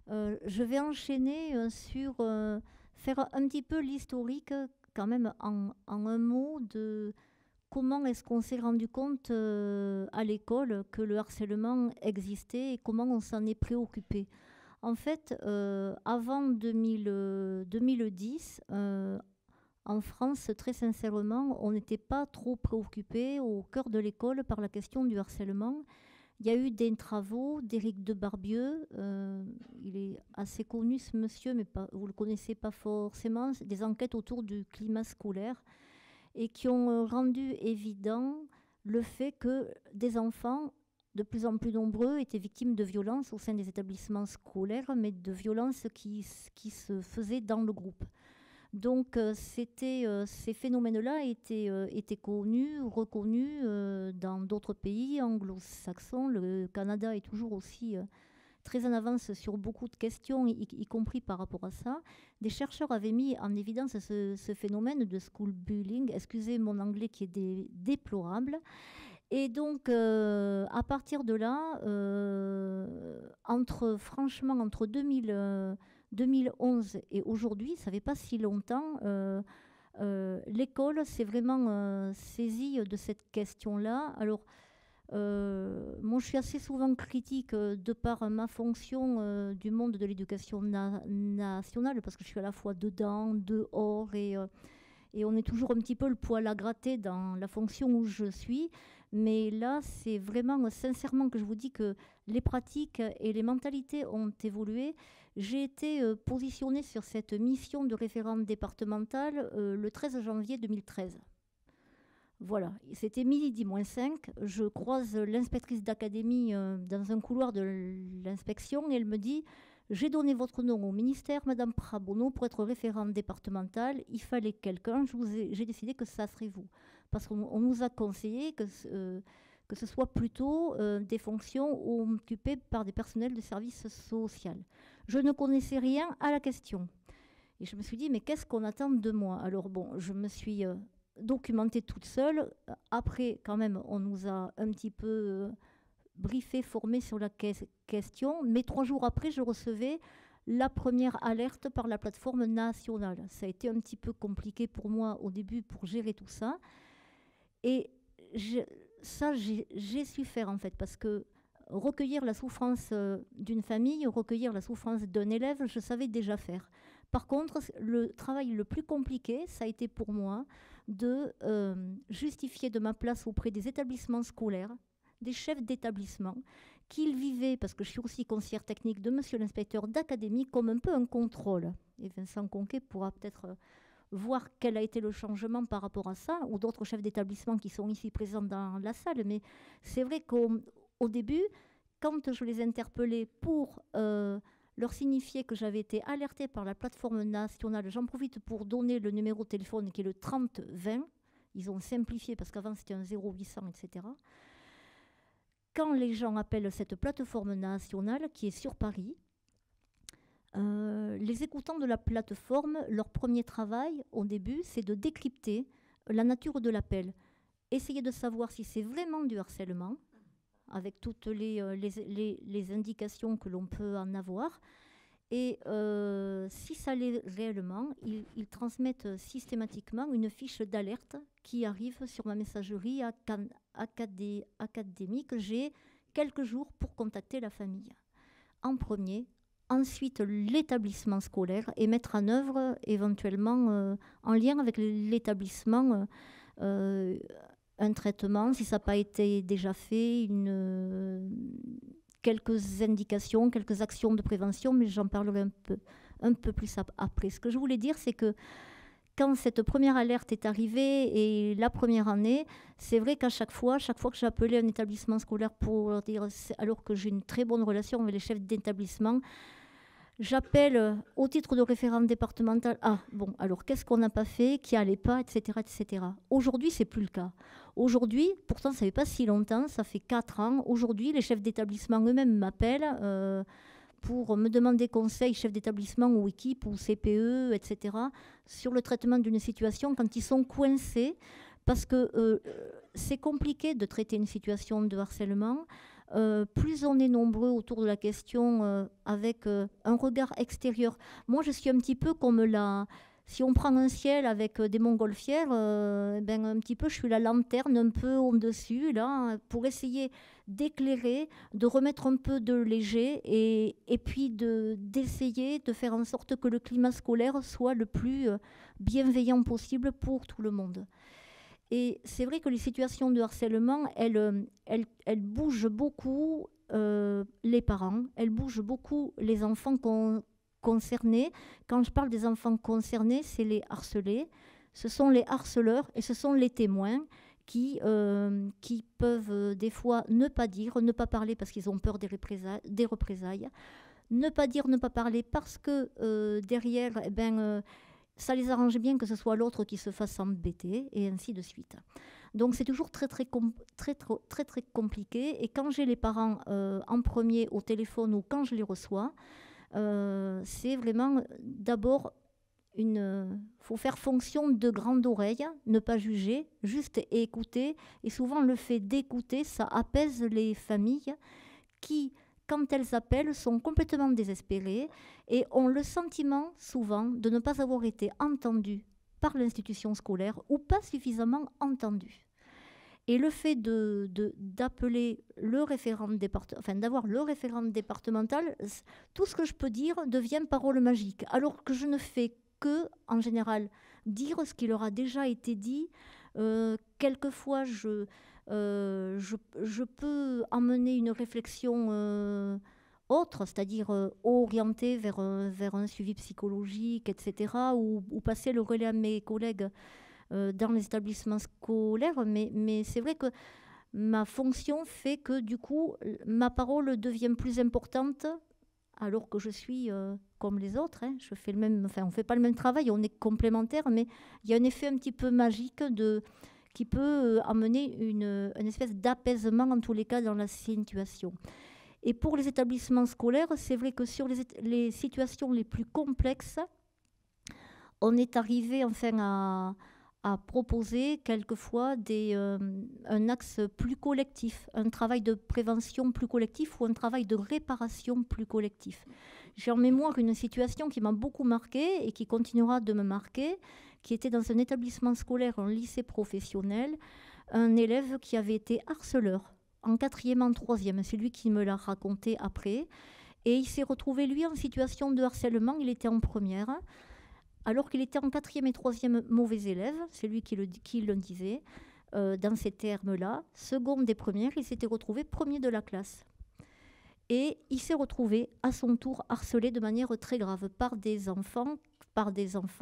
Je vais enchaîner sur faire un petit peu l'historique, quand même en un mot, de comment est-ce qu'on s'est rendu compte à l'école que le harcèlement existait et comment on s'en est préoccupé. En fait, avant 2010, en France, très sincèrement, on n'était pas trop préoccupé au cœur de l'école par la question du harcèlement. Il y a eu des travaux d'Éric Debarbieu. Il est assez connu, ce monsieur, mais pas, vous ne le connaissez pas forcément. C'est des enquêtes autour du climat scolaire et qui ont rendu évident le fait que des enfants de plus en plus nombreux étaient victimes de violences au sein des établissements scolaires, mais de violences qui se faisaient dans le groupe. Donc ces phénomènes-là étaient connus, reconnus dans d'autres pays anglo-saxons. Le Canada est toujours aussi très en avance sur beaucoup de questions, y compris par rapport à ça. Des chercheurs avaient mis en évidence ce phénomène de school bullying, excusez mon anglais qui est déplorable. Et donc, à partir de là, franchement, entre 2011 et aujourd'hui, ça fait pas si longtemps, l'école s'est vraiment saisie de cette question-là. Alors, moi, je suis assez souvent critique de par ma fonction du monde de l'éducation nationale, parce que je suis à la fois dedans, dehors, et on est toujours un petit peu le poil à gratter dans la fonction où je suis. Mais là, c'est vraiment sincèrement que je vous dis que les pratiques et les mentalités ont évolué. J'ai été positionnée sur cette mission de référente départementale le 13 janvier 2013. Voilà, c'était midi moins 5. Je croise l'inspectrice d'académie dans un couloir de l'inspection et elle me dit: j'ai donné votre nom au ministère, Madame Prabono, pour être référente départementale. Il fallait quelqu'un. J'ai décidé que ça serait vous. Parce qu'on nous a conseillé que ce soit plutôt des fonctions occupées par des personnels de services sociaux. Je ne connaissais rien à la question. Et je me suis dit, mais qu'est-ce qu'on attend de moi? Alors bon, je me suis documentée toute seule. Après, quand même, on nous a un petit peu briefé, formé sur la question. Mais 3 jours après, je recevais la première alerte par la plateforme nationale. Ça a été un petit peu compliqué pour moi au début pour gérer tout ça. Et j'ai su faire en fait, parce que recueillir la souffrance d'une famille, recueillir la souffrance d'un élève, je savais déjà faire. Par contre, le travail le plus compliqué, ça a été pour moi de justifier de ma place auprès des établissements scolaires, des chefs d'établissement, qu'ils vivaient, parce que je suis aussi conseillère technique de monsieur l'inspecteur d'académie, comme un peu un contrôle. Et Vincent Conquet pourra peut-être voir quel a été le changement par rapport à ça, ou d'autres chefs d'établissement qui sont ici présents dans la salle. Mais c'est vrai qu'au début, quand je les interpellais pour leur signifier que j'avais été alertée par la plateforme nationale, j'en profite pour donner le numéro de téléphone qui est le 3020. Ils ont simplifié parce qu'avant c'était un 0800, etc. Quand les gens appellent cette plateforme nationale qui est sur Paris, les écoutants de la plateforme, leur premier travail au début, c'est de décrypter la nature de l'appel. Essayer de savoir si c'est vraiment du harcèlement, avec toutes les indications que l'on peut en avoir. Et si ça l'est réellement, ils transmettent systématiquement une fiche d'alerte qui arrive sur ma messagerie académique. J'ai quelques jours pour contacter la famille. En premier, ensuite l'établissement scolaire et mettre en œuvre éventuellement en lien avec l'établissement un traitement, si ça n'a pas été déjà fait, quelques indications, quelques actions de prévention, mais j'en parlerai un peu plus après. Ce que je voulais dire, c'est que quand cette première alerte est arrivée et la première année, c'est vrai qu'à chaque fois que j'appelais un établissement scolaire pour leur dire, alors que j'ai une très bonne relation avec les chefs d'établissement, j'appelle au titre de référente départementale. Ah, bon, alors qu'est-ce qu'on n'a pas fait, qui n'allait pas, etc., etc. Aujourd'hui, c'est plus le cas. Aujourd'hui, pourtant, ça fait pas si longtemps, ça fait 4 ans. Aujourd'hui, les chefs d'établissement eux-mêmes m'appellent pour me demander conseil, chef d'établissement ou équipe ou CPE, etc., sur le traitement d'une situation quand ils sont coincés. Parce que c'est compliqué de traiter une situation de harcèlement. plus on est nombreux autour de la question avec un regard extérieur. Moi, je suis un petit peu comme si on prend un ciel avec des montgolfières, ben, un petit peu, je suis la lanterne un peu au-dessus, là, pour essayer d'éclairer, de remettre un peu de léger et puis d'essayer de faire en sorte que le climat scolaire soit le plus bienveillant possible pour tout le monde. Et c'est vrai que les situations de harcèlement, elles bougent beaucoup les parents, elles bougent beaucoup les enfants concernés. Quand je parle des enfants concernés, c'est les harcelés, ce sont les harceleurs et ce sont les témoins qui peuvent des fois ne pas dire, ne pas parler parce qu'ils ont peur des représailles, ne pas dire, ne pas parler parce que derrière, eh ben, ça les arrange bien que ce soit l'autre qui se fasse embêter, et ainsi de suite. Donc c'est toujours très compliqué. Et quand j'ai les parents en premier au téléphone ou quand je les reçois, c'est vraiment d'abord faut faire fonction de grande oreille, ne pas juger, juste écouter. Et souvent le fait d'écouter, ça apaise les familles qui, quand elles appellent, sont complètement désespérées et ont le sentiment, souvent, de ne pas avoir été entendues par l'institution scolaire ou pas suffisamment entendues. Et le fait d'appeler le référent départemental, enfin d'avoir le référent départemental, tout ce que je peux dire devient parole magique, alors que je ne fais que, en général, dire ce qui leur a déjà été dit. Quelquefois, je peux emmener une réflexion autre, c'est-à-dire orientée vers un suivi psychologique, etc., ou passer le relais à mes collègues dans les établissements scolaires. Mais c'est vrai que ma fonction fait que, du coup, ma parole devient plus importante alors que je suis comme les autres. Hein. Je fais on ne fait pas le même travail, on est complémentaires, mais il y a un effet un petit peu magique qui peut amener une espèce d'apaisement, en tous les cas, dans la situation. Et pour les établissements scolaires, c'est vrai que sur les situations les plus complexes, on est arrivé enfin à proposer quelquefois un axe plus collectif, un travail de prévention plus collectif ou un travail de réparation plus collectif. J'ai en mémoire une situation qui m'a beaucoup marquée et qui continuera de me marquer, qui était dans un établissement scolaire, un lycée professionnel, un élève qui avait été harceleur en 4e, en 3e. C'est lui qui me l'a raconté après. Et il s'est retrouvé, lui, en situation de harcèlement. Il était en première, alors qu'il était en 4e et 3e mauvais élève. C'est lui qui le disait dans ces termes-là. Seconde et première, il s'était retrouvé premier de la classe. Et il s'est retrouvé à son tour harcelé de manière très grave par des enfants,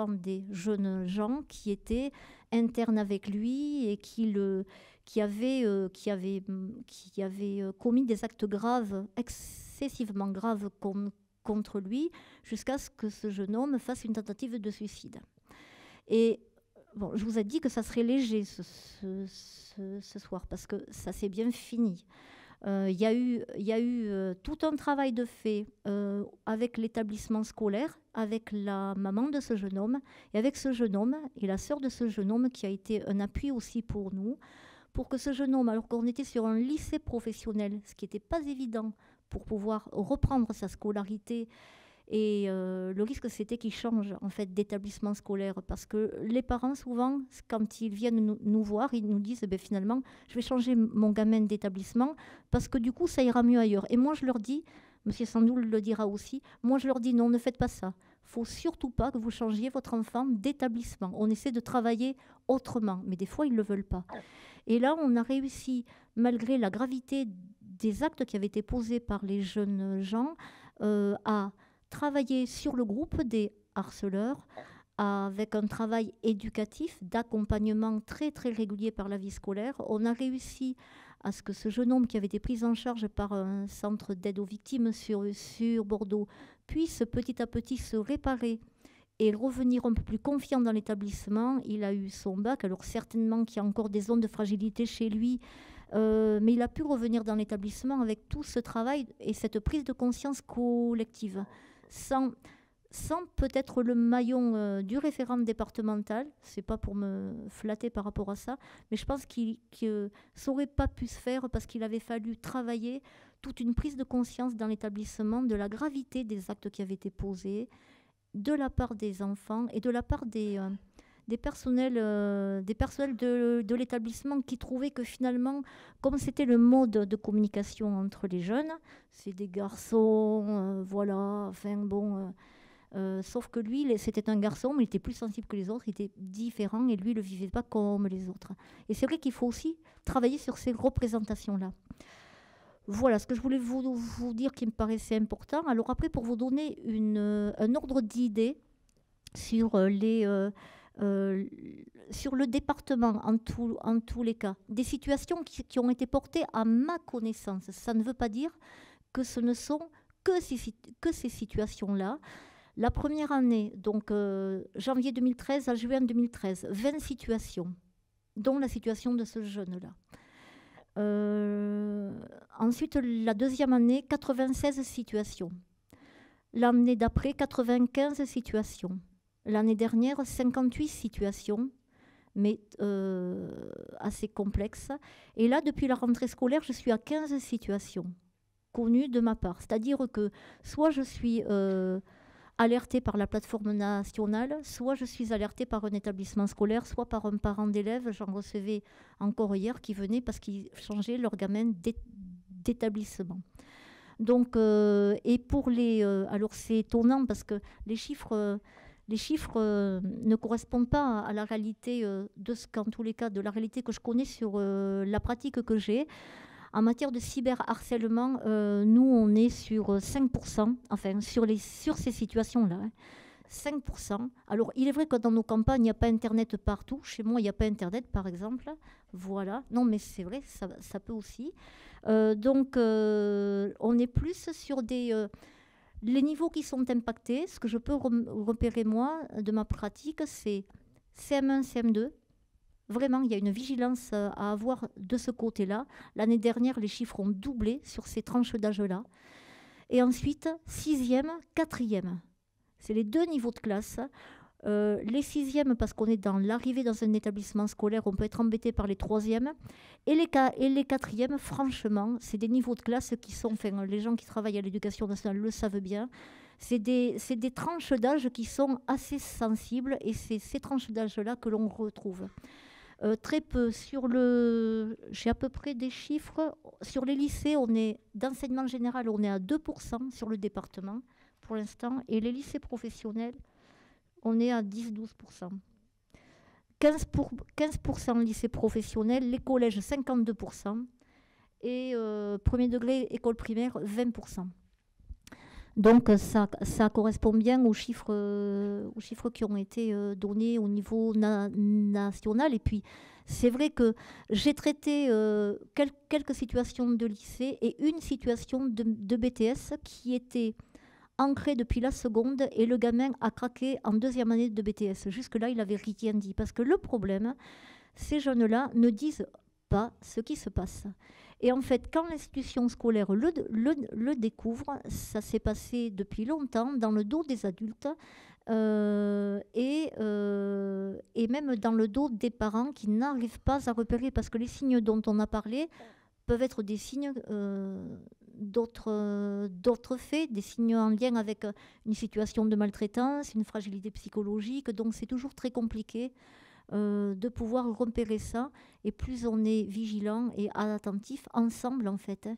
des jeunes gens qui étaient internes avec lui et qui avaient commis des actes graves, excessivement graves contre lui, jusqu'à ce que ce jeune homme fasse une tentative de suicide. Et bon, je vous ai dit que ça serait léger ce soir, parce que ça s'est bien fini. Il y a eu tout un travail de fait avec l'établissement scolaire, avec la maman de ce jeune homme, et avec ce jeune homme et la sœur de ce jeune homme, qui a été un appui aussi pour nous, pour que ce jeune homme, alors qu'on était sur un lycée professionnel, ce qui n'était pas évident pour pouvoir reprendre sa scolarité, et le risque, c'était qu'il change en fait d'établissement scolaire, parce que les parents, souvent, quand ils viennent nous voir, ils nous disent finalement, je vais changer mon gamin d'établissement parce que du coup, ça ira mieux ailleurs. Et moi, je leur dis, Monsieur Sandoul le dira aussi, moi, je leur dis non, ne faites pas ça. Il ne faut surtout pas que vous changiez votre enfant d'établissement. On essaie de travailler autrement, mais des fois, ils ne le veulent pas. Et là, on a réussi, malgré la gravité des actes qui avaient été posés par les jeunes gens, à travailler sur le groupe des harceleurs avec un travail éducatif, d'accompagnement très très régulier par la vie scolaire. On a réussi à ce que ce jeune homme qui avait été pris en charge par un centre d'aide aux victimes sur Bordeaux puisse petit à petit se réparer et revenir un peu plus confiant dans l'établissement. Il a eu son bac, alors certainement qu'il y a encore des zones de fragilité chez lui, mais il a pu revenir dans l'établissement avec tout ce travail et cette prise de conscience collective, sans peut-être le maillon du référent départemental, c'est pas pour me flatter par rapport à ça, mais je pense que ça n'aurait pas pu se faire parce qu'il avait fallu travailler toute une prise de conscience dans l'établissement de la gravité des actes qui avaient été posés de la part des enfants et de la part des personnels de l'établissement qui trouvaient que finalement, comme c'était le mode de communication entre les jeunes, c'est des garçons, voilà, enfin bon... sauf que lui, c'était un garçon, mais il était plus sensible que les autres, il était différent et lui, il ne le vivait pas comme les autres. Et c'est vrai qu'il faut aussi travailler sur ces représentations-là. Voilà ce que je voulais vous dire qui me paraissait important. Alors après, pour vous donner un ordre d'idée sur, sur le département en tous les cas, des situations qui ont été portées à ma connaissance. Ça ne veut pas dire que ce ne sont que ces situations-là. La première année, donc janvier 2013 à juin 2013, 20 situations, dont la situation de ce jeune-là. Ensuite, la deuxième année, 96 situations. L'année d'après, 95 situations. L'année dernière, 58 situations, mais assez complexes. Et là, depuis la rentrée scolaire, je suis à 15 situations connues de ma part. C'est-à-dire que soit je suis... alertée par la plateforme nationale, soit je suis alertée par un établissement scolaire, soit par un parent d'élève. J'en recevais encore hier qui venait parce qu'ils changeaient leur gamin d'établissement. Donc, et pour les... alors c'est étonnant parce que les chiffres ne correspondent pas à la réalité en tous les cas, de la réalité que je connais sur la pratique que j'ai. En matière de cyberharcèlement, nous, on est sur 5%, enfin, sur ces situations-là. 5%. Alors, il est vrai que dans nos campagnes, il n'y a pas Internet partout. Chez moi, il n'y a pas Internet, par exemple. Voilà. Non, mais c'est vrai, ça peut aussi. Donc, on est plus sur les niveaux qui sont impactés. Ce que je peux repérer, moi, de ma pratique, c'est CM1, CM2. Vraiment, il y a une vigilance à avoir de ce côté-là. L'année dernière, les chiffres ont doublé sur ces tranches d'âge-là. Et ensuite, 6e, 4e. C'est les deux niveaux de classe. Les 6e, parce qu'on est dans l'arrivée dans un établissement scolaire, on peut être embêté par les 3e. Et les 4e, franchement, c'est des niveaux de classe qui sont... Enfin, les gens qui travaillent à l'éducation nationale le savent bien. C'est des tranches d'âge qui sont assez sensibles et c'est ces tranches d'âge-là que l'on retrouve. Très peu. J'ai à peu près des chiffres. Sur les lycées, d'enseignement général, on est à 2% sur le département pour l'instant. Et les lycées professionnels, on est à 10-12%. 15% lycée professionnel, les collèges 52%. Et premier degré, école primaire, 20%. Donc ça correspond bien aux chiffres qui ont été donnés au niveau national. Et puis c'est vrai que j'ai traité quelques situations de lycée et une situation de BTS qui était ancrée depuis la seconde et le gamin a craqué en deuxième année de BTS. Jusque-là, il n'avait rien dit. Parce que le problème, ces jeunes-là ne disent pas ce qui se passe. Et en fait, quand l'institution scolaire le découvre, ça s'est passé depuis longtemps dans le dos des adultes et même dans le dos des parents qui n'arrivent pas à repérer, parce que les signes dont on a parlé peuvent être des signes d'autres faits, des signes en lien avec une situation de maltraitance, une fragilité psychologique. Donc c'est toujours très compliqué de pouvoir repérer ça, et plus on est vigilant et attentif ensemble en fait, hein,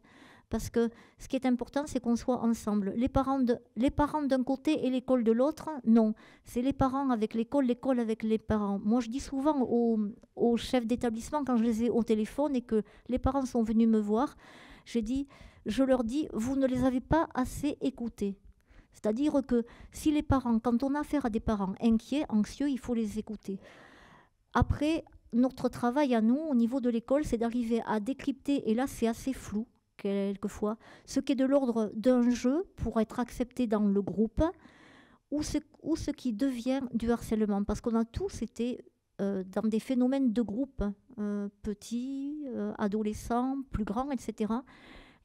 parce que ce qui est important, c'est qu'on soit ensemble. Les parents d'un côté et l'école de l'autre, non, c'est les parents avec l'école avec les parents. Moi je dis souvent aux chefs d'établissement, quand je les ai au téléphone et que les parents sont venus me voir, je leur dis, vous ne les avez pas assez écoutés. C'est-à-dire que si les parents, quand on a affaire à des parents inquiets, anxieux, il faut les écouter. Après, notre travail à nous, au niveau de l'école, c'est d'arriver à décrypter, et là c'est assez flou quelquefois, ce qui est de l'ordre d'un jeu pour être accepté dans le groupe, ou ce qui devient du harcèlement. Parce qu'on a tous été dans des phénomènes de groupe, petits, adolescents, plus grands, etc.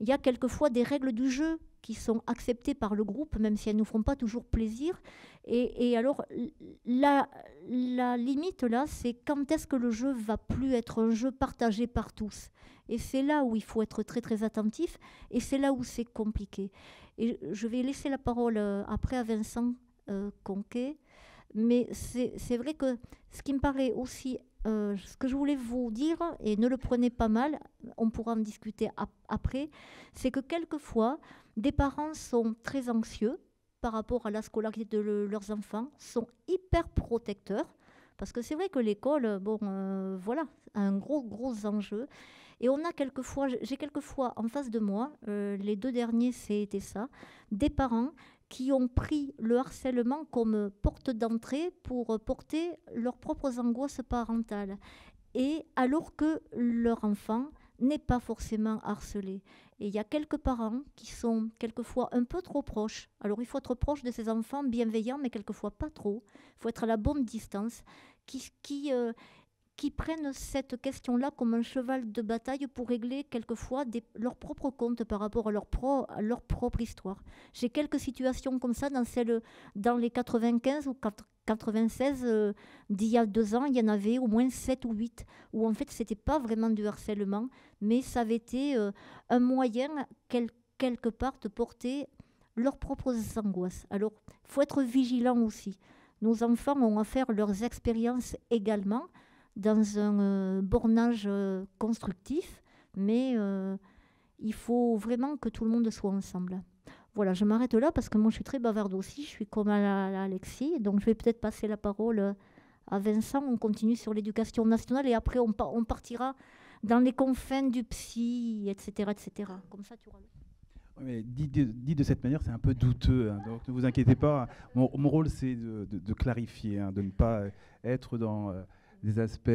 Il y a quelquefois des règles du jeu qui sont acceptées par le groupe, même si elles ne nous font pas toujours plaisir. Et alors, la limite là, c'est quand est-ce que le jeu va plus être un jeu partagé par tous. Et c'est là où il faut être très très attentif, et c'est là où c'est compliqué. Et je vais laisser la parole après à Vincent Conquet, mais c'est vrai que ce qui me paraît aussi, ce que je voulais vous dire, et ne le prenez pas mal, on pourra en discuter après, c'est que quelquefois, des parents sont très anxieux par rapport à la scolarité de leurs enfants, sont hyper protecteurs, parce que c'est vrai que l'école, bon, voilà, a un gros enjeu. Et on a quelquefois, j'ai quelquefois en face de moi, les 2 derniers, c'était ça, des parents qui ont pris le harcèlement comme porte d'entrée pour porter leurs propres angoisses parentales. Et alors que leur enfant n'est pas forcément harcelé. Et il y a quelques parents qui sont quelquefois un peu trop proches. Alors il faut être proche de ses enfants, bienveillant, mais quelquefois pas trop. Il faut être à la bonne distance, qui prennent cette question-là comme un cheval de bataille pour régler quelquefois leurs propres comptes par rapport à à leur propre histoire. J'ai quelques situations comme ça dans les 95 ou 96 d'il y a 2 ans, il y en avait au moins 7 ou 8 où en fait c'était pas vraiment du harcèlement, mais ça avait été un moyen quelque part de porter leurs propres angoisses. Alors, il faut être vigilant aussi. Nos enfants ont à faire leurs expériences également, dans un bornage constructif, mais il faut vraiment que tout le monde soit ensemble. Voilà, je m'arrête là parce que moi je suis très bavarde aussi, je suis comme à Alexis, donc je vais peut-être passer la parole à Vincent. On continue sur l'éducation nationale et après on partira dans les confins du psy, etc. etc. Comme ça tu auras... Oui, mais dit de cette manière, c'est un peu douteux, hein, donc ne vous inquiétez pas. Mon rôle, c'est de clarifier, hein, de ne pas être dans des aspects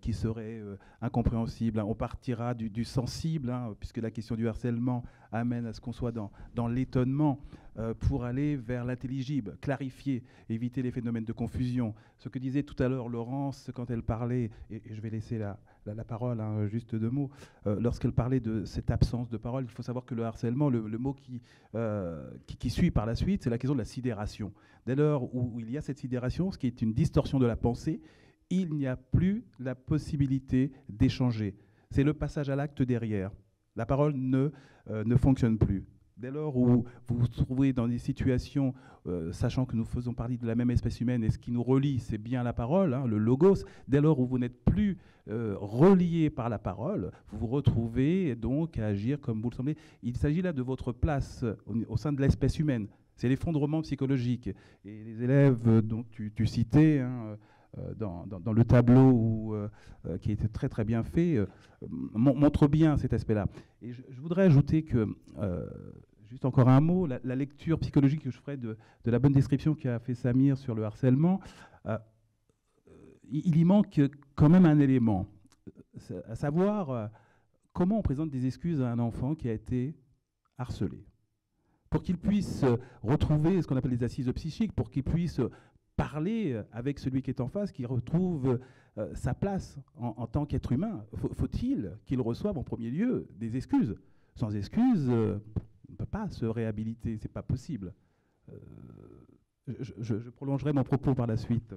qui seraient incompréhensibles, hein. On partira du sensible, hein, puisque la question du harcèlement amène à ce qu'on soit dans l'étonnement, pour aller vers l'intelligible, clarifier, éviter les phénomènes de confusion. Ce que disait tout à l'heure Laurence quand elle parlait, et je vais laisser la parole, hein, juste 2 mots, lorsqu'elle parlait de cette absence de parole, il faut savoir que le harcèlement, le mot qui suit par la suite, c'est la question de la sidération. Dès lors où il y a cette sidération, ce qui est une distorsion de la pensée, il n'y a plus la possibilité d'échanger. C'est le passage à l'acte derrière. La parole ne fonctionne plus. Dès lors où vous vous trouvez dans des situations, sachant que nous faisons partie de la même espèce humaine et ce qui nous relie, c'est bien la parole, hein, le logos, dès lors où vous n'êtes plus relié par la parole, vous vous retrouvez donc à agir comme vous le semblez. Il s'agit là de votre place au sein de l'espèce humaine. C'est l'effondrement psychologique. Et les élèves dont tu citais, hein, dans le tableau qui était très très bien fait, montre bien cet aspect-là. Et je voudrais ajouter que, juste encore un mot, la lecture psychologique que je ferai de la bonne description qu'a fait Samir sur le harcèlement, il y manque quand même un élément, à savoir comment on présente des excuses à un enfant qui a été harcelé, pour qu'il puisse retrouver ce qu'on appelle les assises psychiques, pour qu'il puisse parler avec celui qui est en face, qu'il retrouve sa place en tant qu'être humain. Faut-il qu'il reçoive en premier lieu des excuses? Sans excuses, on ne peut pas se réhabiliter, c'est pas possible. Je prolongerai mon propos par la suite.